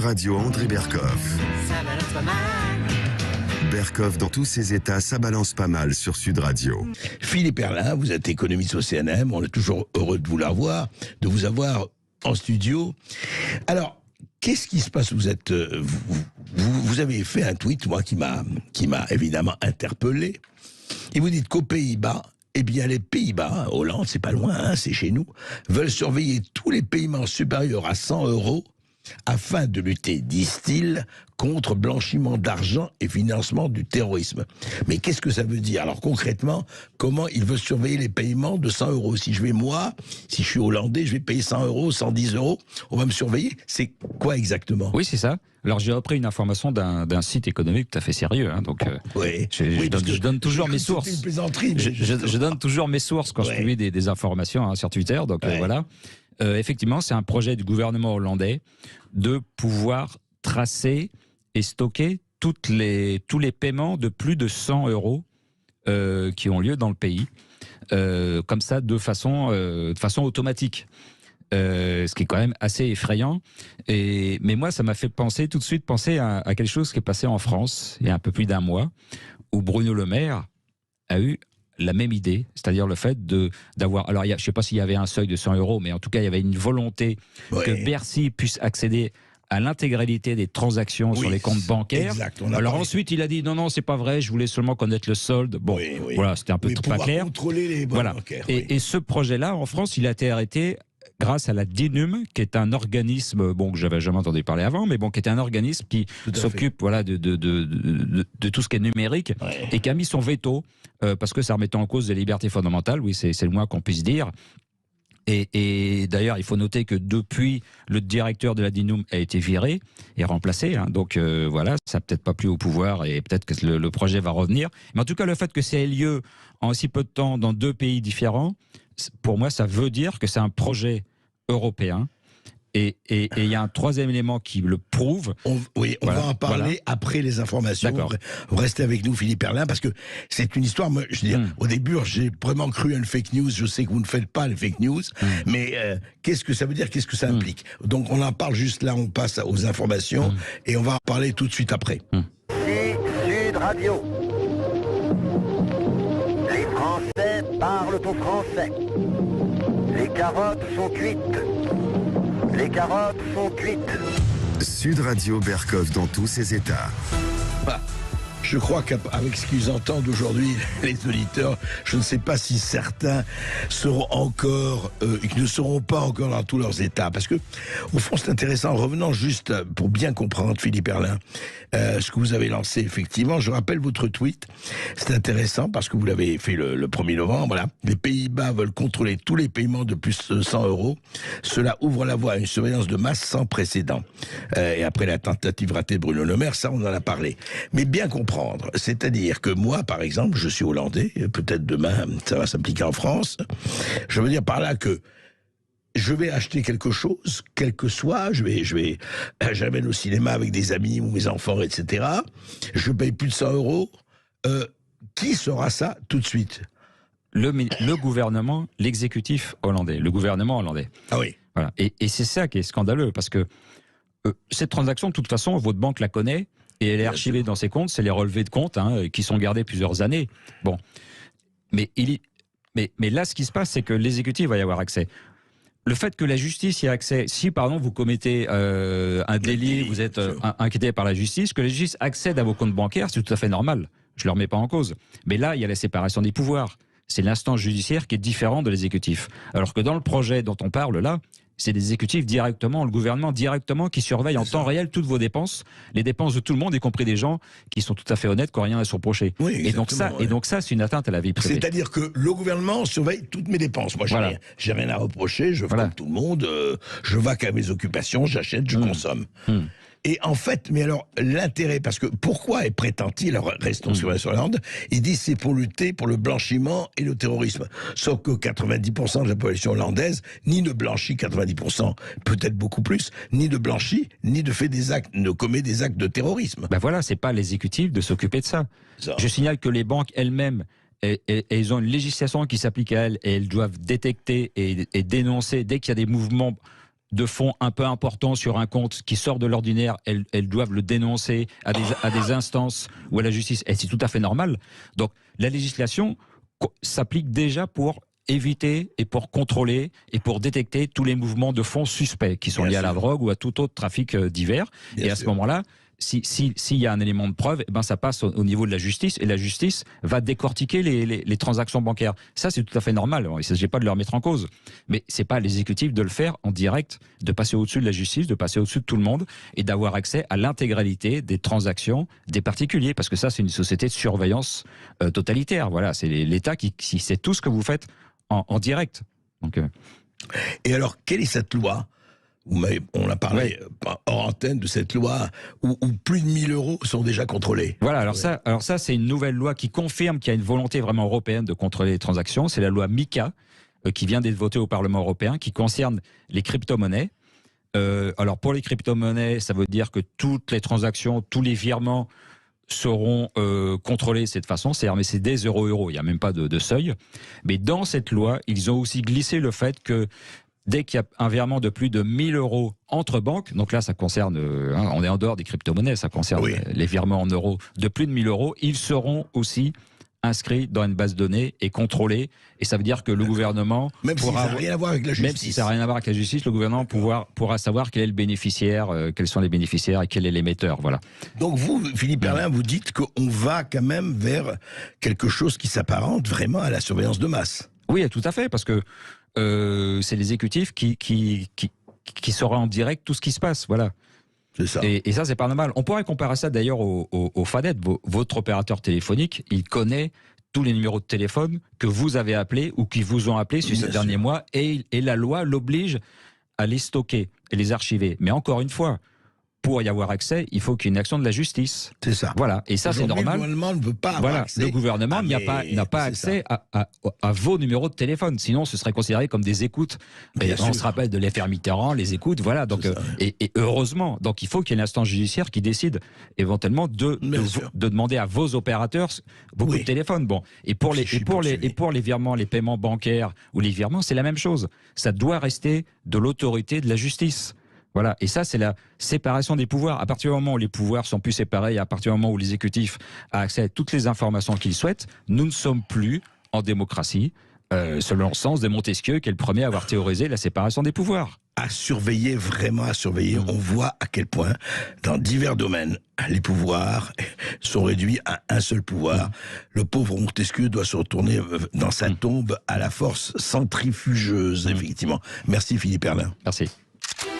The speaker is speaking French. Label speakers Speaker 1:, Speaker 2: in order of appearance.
Speaker 1: Radio André Berkoff.
Speaker 2: Ça balance pas mal.
Speaker 1: Berkoff dans tous ses états, ça balance pas mal sur Sud Radio.
Speaker 3: Philippe Herrlin, vous êtes économiste au CNM, on est toujours heureux de vous avoir en studio. Alors, qu'est-ce qui se passe? Vous êtes, vous avez fait un tweet, moi, qui m'a évidemment interpellé. Et vous dites qu'aux Pays-Bas, eh bien, les Pays-Bas, Hollande, c'est pas loin, hein, c'est chez nous, veulent surveiller tous les paiements supérieurs à 100 € afin de lutter, disent-ils, contre blanchiment d'argent et financement du terrorisme. Mais qu'est-ce que ça veut dire? Alors concrètement, comment ils veulent surveiller les paiements de 100 €? Si je vais, moi, si je suis hollandais, je vais payer 100 €, 110 €, on va me surveiller. C'est quoi exactement?
Speaker 4: Oui, c'est ça. Alors j'ai repris une information d'un site économique tout à fait sérieux. Hein, donc
Speaker 3: Oui.
Speaker 4: je donne toujours mes sources.
Speaker 3: Une plaisanterie.
Speaker 4: Je donne toujours mes sources quand je publie des informations sur Twitter. Donc voilà. Effectivement, c'est un projet du gouvernement hollandais de pouvoir tracer et stocker tous les paiements de plus de 100 € qui ont lieu dans le pays, comme ça de façon automatique. Ce qui est quand même assez effrayant. Mais moi, ça m'a fait tout de suite penser à quelque chose qui est passé en France il y a un peu plus d'un mois, où Bruno Le Maire a eu la même idée, c'est-à-dire le fait d'avoir... Alors, je ne sais pas s'il y avait un seuil de 100 €, mais en tout cas, il y avait une volonté que Bercy puisse accéder à l'intégralité des transactions sur les comptes bancaires.
Speaker 3: Exact,
Speaker 4: alors ensuite, il a dit non, c'est pas vrai, je voulais seulement connaître le solde. Bon, voilà, c'était un peu pas clair.
Speaker 3: Contrôler les bons bancaires.
Speaker 4: Et ce projet-là, en France, il a été arrêté grâce à la DINUM, qui est un organisme, que j'avais jamais entendu parler avant, mais qui est un organisme qui s'occupe de tout ce qui est numérique, et qui a mis son veto, parce que ça remettait en cause des libertés fondamentales, oui, c'est le moins qu'on puisse dire. Et d'ailleurs, il faut noter que depuis, le directeur de la DINUM a été viré et remplacé. Hein, donc voilà, ça n'a peut-être pas plu au pouvoir et peut-être que le projet va revenir. Mais en tout cas, le fait que ça ait lieu en si peu de temps dans deux pays différents, pour moi, ça veut dire que c'est un projet européen. Et il y a un troisième élément qui le prouve.
Speaker 3: On va en parler après les informations. Vous restez avec nous, Philippe Herrlin, parce que c'est une histoire. Moi, je veux dire, au début, j'ai vraiment cru à une fake news. Je sais que vous ne faites pas les fake news, mais qu'est-ce que ça veut dire? Qu'est-ce que ça implique? Donc, on en parle juste là. On passe aux informations et on va en parler tout de suite après.
Speaker 5: Sud Radio. Les Français parlent au français. Les carottes sont cuites. Les carottes sont cuites.
Speaker 1: Sud Radio Berkoff dans tous ses états.
Speaker 3: Je crois qu'avec ce qu'ils entendent aujourd'hui, les auditeurs, je ne sais pas si certains seront encore, qui ne seront pas encore dans tous leurs états. Parce que, au fond, c'est intéressant. Revenons juste pour bien comprendre, Philippe Herrlin, ce que vous avez lancé, effectivement. Je rappelle votre tweet. C'est intéressant parce que vous l'avez fait le 1er novembre. Là. Les Pays-Bas veulent contrôler tous les paiements de plus de 100 €. Cela ouvre la voie à une surveillance de masse sans précédent. Et après la tentative ratée de Bruno Le Maire, ça, on en a parlé. Mais bien comprendre. C'est-à-dire que moi, par exemple, je suis hollandais, peut-être demain, ça va s'appliquer en France. Je veux dire par là que je vais acheter quelque chose, quel que soit, j'amène au cinéma avec des amis ou mes enfants, etc. Je paye plus de 100 €. Qui saura ça tout de suite?
Speaker 4: Le gouvernement, l'exécutif hollandais, le gouvernement hollandais.
Speaker 3: Ah oui.
Speaker 4: Voilà. Et c'est ça qui est scandaleux, parce que cette transaction, de toute façon, votre banque la connaît, et elle est archivée dans ses comptes, c'est les relevés de comptes qui sont gardés plusieurs années. Bon, mais là, ce qui se passe, c'est que l'exécutif va y avoir accès. Le fait que la justice y ait accès, si pardon vous commettez un délit, vous êtes inquiété par la justice, que la justice accède à vos comptes bancaires, c'est tout à fait normal. Je ne le remets pas en cause. Mais là, il y a la séparation des pouvoirs. C'est l'instance judiciaire qui est différent de l'exécutif. Alors que dans le projet dont on parle là, c'est l'exécutif directement, le gouvernement directement qui surveille en temps réel toutes vos dépenses, les dépenses de tout le monde, y compris des gens qui sont tout à fait honnêtes, qui n'ont rien à se reprocher.
Speaker 3: Oui,
Speaker 4: et donc ça, c'est une atteinte à la vie privée.
Speaker 3: C'est-à-dire que le gouvernement surveille toutes mes dépenses. Moi, j'ai rien à reprocher, je fais comme tout le monde, je vaque à mes occupations, j'achète, je consomme. Et en fait, mais alors, l'intérêt, parce que pourquoi prétend-il, alors restons sur la Hollande, il dit c'est pour lutter pour le blanchiment et le terrorisme. Sauf que 90% de la population hollandaise, ni ne blanchit 90%, peut-être beaucoup plus, ni ne blanchit, ni ne commet des actes de terrorisme.
Speaker 4: Ben voilà, c'est pas l'exécutif de s'occuper de ça. Je signale que les banques elles-mêmes, elles ont une législation qui s'applique à elles, et elles doivent détecter et dénoncer dès qu'il y a des mouvements de fonds un peu importants sur un compte qui sort de l'ordinaire, elles doivent le dénoncer à des instances ou à la justice. Et c'est tout à fait normal. Donc la législation s'applique déjà pour éviter et pour contrôler et pour détecter tous les mouvements de fonds suspects qui sont liés à la drogue ou à tout autre trafic divers. Et à ce moment-là, s'il y a un élément de preuve, eh ben ça passe au niveau de la justice et la justice va décortiquer les transactions bancaires. Ça, c'est tout à fait normal. Il ne s'agit pas de le remettre en cause. Mais ce n'est pas à l'exécutif de le faire en direct, de passer au-dessus de la justice, de passer au-dessus de tout le monde et d'avoir accès à l'intégralité des transactions des particuliers. Parce que ça, c'est une société de surveillance totalitaire. Voilà, c'est l'État qui sait tout ce que vous faites en direct. Donc,
Speaker 3: Et alors, quelle est cette loi ? On a parlé hors antenne de cette loi où plus de 1000 euros sont déjà contrôlés.
Speaker 4: Voilà, alors ça c'est une nouvelle loi qui confirme qu'il y a une volonté vraiment européenne de contrôler les transactions. C'est la loi MiCA qui vient d'être votée au Parlement européen, qui concerne les crypto-monnaies. Alors pour les crypto-monnaies, ça veut dire que toutes les transactions, tous les virements seront contrôlés de cette façon, c'est-à-dire mais c'est des euros, il n'y a même pas de seuil. Mais dans cette loi, ils ont aussi glissé le fait que dès qu'il y a un virement de plus de 1000 euros entre banques, donc là ça concerne, on est en dehors des crypto-monnaies, ça concerne les virements en euros de plus de 1000 euros, ils seront aussi inscrits dans une base de données et contrôlés. Et ça veut dire que le gouvernement...
Speaker 3: Même si ça n'a rien à voir avec la justice.
Speaker 4: Même si ça n'a rien à voir avec la justice, le gouvernement pourra savoir quel est le bénéficiaire, quels sont les bénéficiaires et quel est l'émetteur. Voilà.
Speaker 3: Donc vous, Philippe Perlin, vous dites qu'on va quand même vers quelque chose qui s'apparente vraiment à la surveillance de masse.
Speaker 4: Oui, tout à fait, parce que c'est l'exécutif qui saura en direct tout ce qui se passe, voilà.
Speaker 3: C'est ça.
Speaker 4: Et ça, c'est pas normal. On pourrait comparer ça d'ailleurs au FADET. Votre opérateur téléphonique, il connaît tous les numéros de téléphone que vous avez appelés ou qui vous ont appelé sur ces derniers mois, et la loi l'oblige à les stocker et les archiver. Mais encore une fois, pour y avoir accès, il faut qu'il y ait une action de la justice.
Speaker 3: C'est ça.
Speaker 4: Voilà. Et ça, c'est normal.
Speaker 3: Le gouvernement ne veut pas avoir accès.
Speaker 4: Le gouvernement n'a pas accès à vos numéros de téléphone. Sinon, ce serait considéré comme des écoutes. On se rappelle de l'affaire Mitterrand, les écoutes, voilà. Donc, et heureusement. Donc, il faut qu'il y ait une instance judiciaire qui décide éventuellement de demander à vos opérateurs beaucoup de téléphones. Bon. Et pour les virements, les paiements bancaires ou les virements, c'est la même chose. Ça doit rester de l'autorité de la justice. Voilà, et ça c'est la séparation des pouvoirs. À partir du moment où les pouvoirs sont plus séparés, à partir du moment où l'exécutif a accès à toutes les informations qu'il souhaite, nous ne sommes plus en démocratie, selon le sens de Montesquieu, qui est le premier à avoir théorisé la séparation des pouvoirs.
Speaker 3: À surveiller, vraiment à surveiller. On voit à quel point, dans divers domaines, les pouvoirs sont réduits à un seul pouvoir. Le pauvre Montesquieu doit se retourner dans sa tombe à la force centrifugeuse, effectivement. Merci Philippe Perlin.
Speaker 4: Merci.